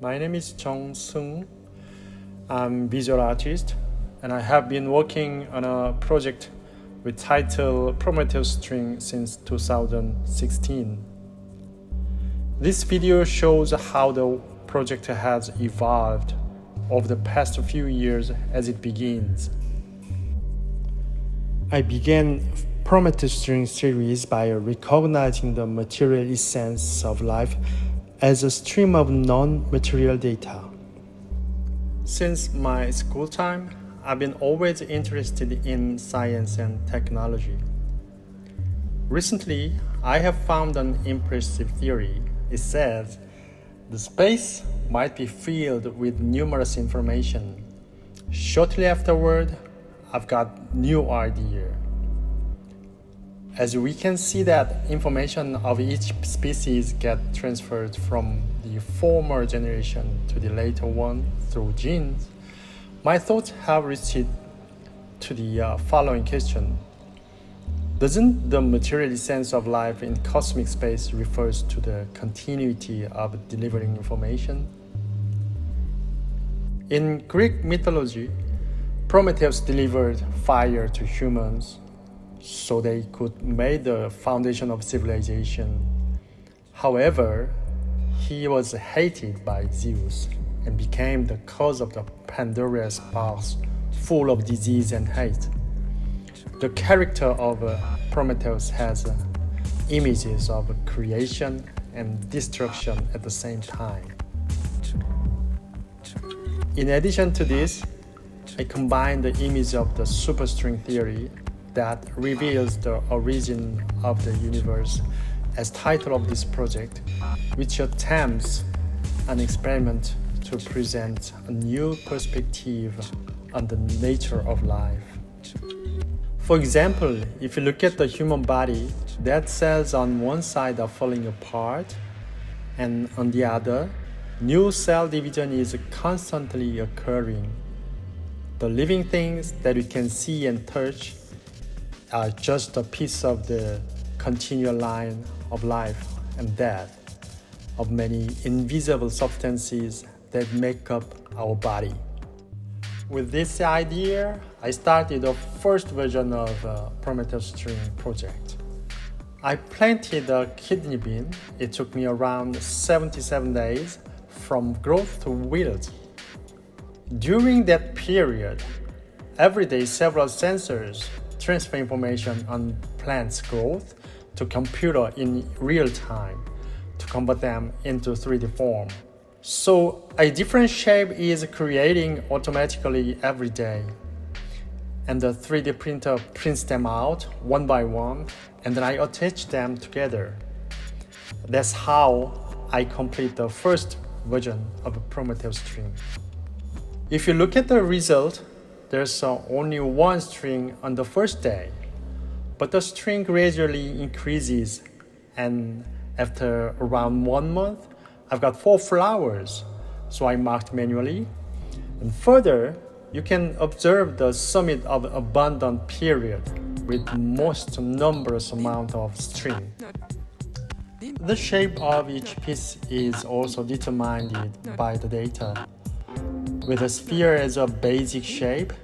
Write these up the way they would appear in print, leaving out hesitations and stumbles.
My name is Jung Seung. I'm a visual artist, and I have been working on a project with title Prometheus String since 2016. This video shows how the project has evolved over the past few years as it begins. I began Prometheus String series by recognizing the material essence of life as a stream of non-material data. Since my school time, I've been always interested in science and technology. Recently, I have found an impressive theory. It says the space might be filled with numerous information. Shortly afterward, I've got new idea. As we can see that information of each species get transferred from the former generation to the later one through genes, my thoughts have reached to the following question. Doesn't the material sense of life in cosmic space refers to the continuity of delivering information? In Greek mythology, Prometheus delivered fire to humans so they could make the foundation of civilization. However, he was hated by Zeus and became the cause of the Pandora's box full of disease and hate. The character of Prometheus has images of creation and destruction at the same time. In addition to this, I combine the image of the superstring theory that reveals the origin of the universe as title of this project, which attempts an experiment to present a new perspective on the nature of life. For example, if you look at the human body, dead cells on one side are falling apart, and on the other, new cell division is constantly occurring. The living things that we can see and touch are just a piece of the continual line of life and death of many invisible substances that make up our body. With this idea, I started the first version of Prometheus String project. I planted a kidney bean. It took me around 77 days from growth to wilt. During that period, every day several sensors transfer information on plants' growth to computer in real time to convert them into 3D form. So a different shape is creating automatically every day. And the 3D printer prints them out one by one, and then I attach them together. That's how I complete the first version of Prometheus String. If you look at the result, there's only one string on the first day, but the string gradually increases, and after around 1 month, I've got 4 flowers, so I marked manually. And further, you can observe the summit of abundant period with most numerous amount of string. The shape of each piece is also determined by the data, with a sphere as a basic shape,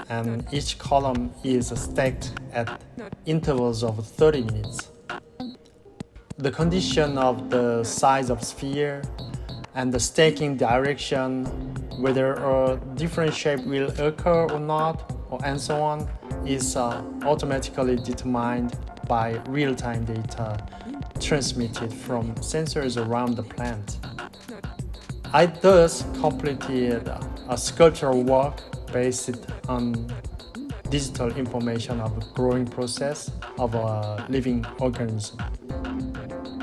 and each column is stacked at intervals of 30 minutes. The condition of the size of sphere and the stacking direction, whether a different shape will occur or not, and so on, is automatically determined by real-time data transmitted from sensors around the plant. I thus completed a sculptural work based on digital information of the growing process of a living organism.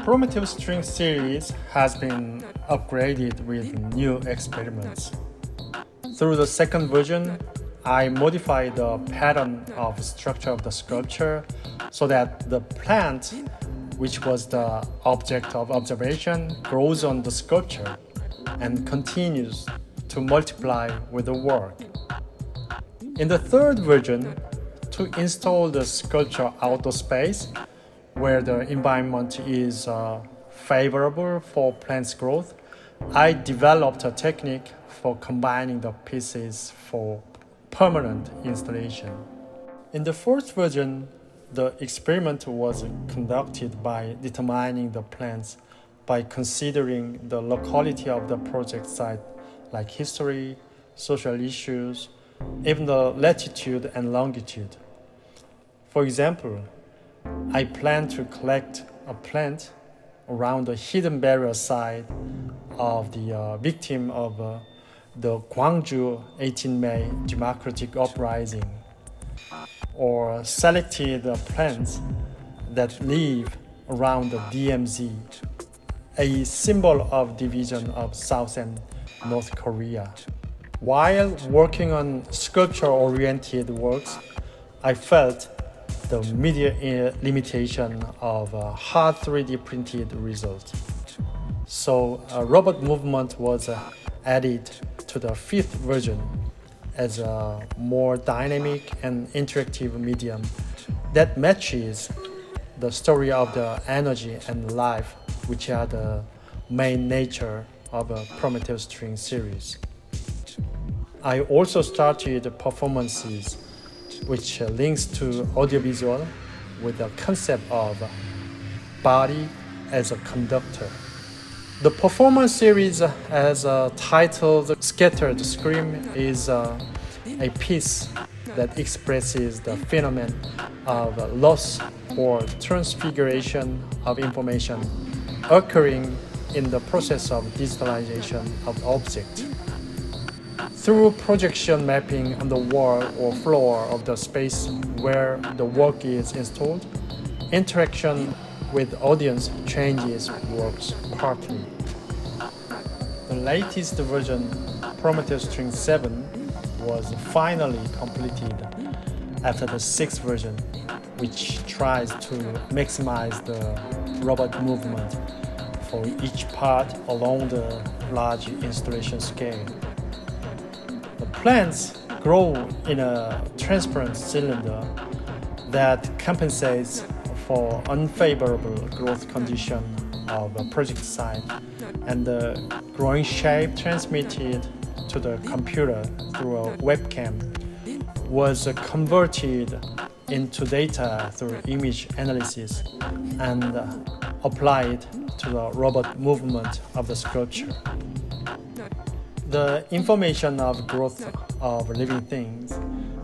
Prometheus String series has been upgraded with new experiments. Through the second version, I modified the pattern of structure of the sculpture so that the plant, which was the object of observation, grows on the sculpture and continues to multiply with the work. In the third version, to install the sculpture outdoor space where the environment is favorable for plants growth, I developed a technique for combining the pieces for permanent installation. In the first version, the experiment was conducted by determining the plans by considering the locality of the project site, like history, social issues, even the latitude and longitude. For example, I plan to collect a plant around the hidden burial site of the victim of the Gwangju 18 May democratic uprising, or selected plants that live around the DMZ, a symbol of division of South and North Korea. While working on sculpture-oriented works, I felt the media limitation of a hard 3D printed result. So robot movement was added to the fifth version as a more dynamic and interactive medium that matches the story of the energy and life, which are the main nature of a Prometheus String series. I also started performances which links to audiovisual with the concept of body as a conductor. The performance series, as titled Scattered Scream, is a piece that expresses the phenomenon of loss or transfiguration of information occurring in the process of digitalization of the object. Through projection mapping on the wall or floor of the space where the work is installed, interaction with audience changes works partly. The latest version, Prometheus String 7, was finally completed after the sixth version, which tries to maximize the robot movement for each part along the large installation scale. The plants grow in a transparent cylinder that compensates for unfavorable growth condition of a project site, and the growing shape transmitted to the computer through a webcam was converted into data through image analysis and applied to the robot movement of the sculpture. The information of growth of living things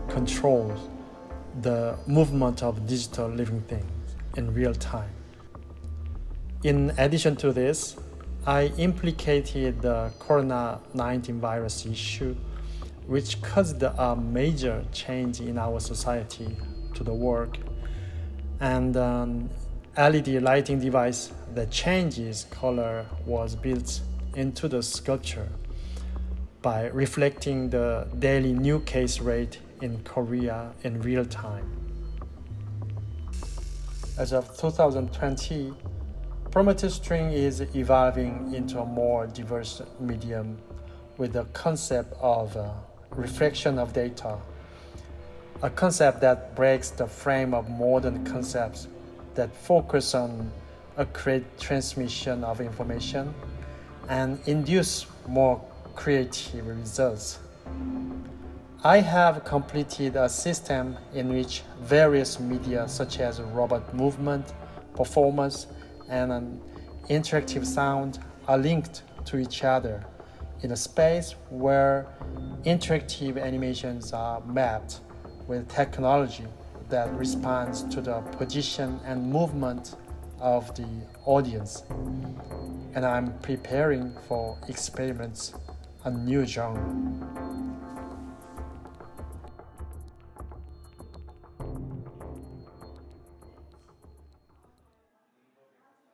controls the movement of digital living things in real time. In addition to this, I implicated the Corona-19 virus issue, which caused a major change in our society to the work, and an LED lighting device that changes color was built into the sculpture by reflecting the daily new case rate in Korea in real time. As of 2020, Prometheus String is evolving into a more diverse medium with the concept of reflection of data, a concept that breaks the frame of modern concepts that focus on accurate transmission of information and induce more creative results. I have completed a system in which various media such as robot movement, performance, and an interactive sound are linked to each other in a space where interactive animations are mapped with technology that responds to the position and movement of the audience. And I'm preparing for experiments on new genre.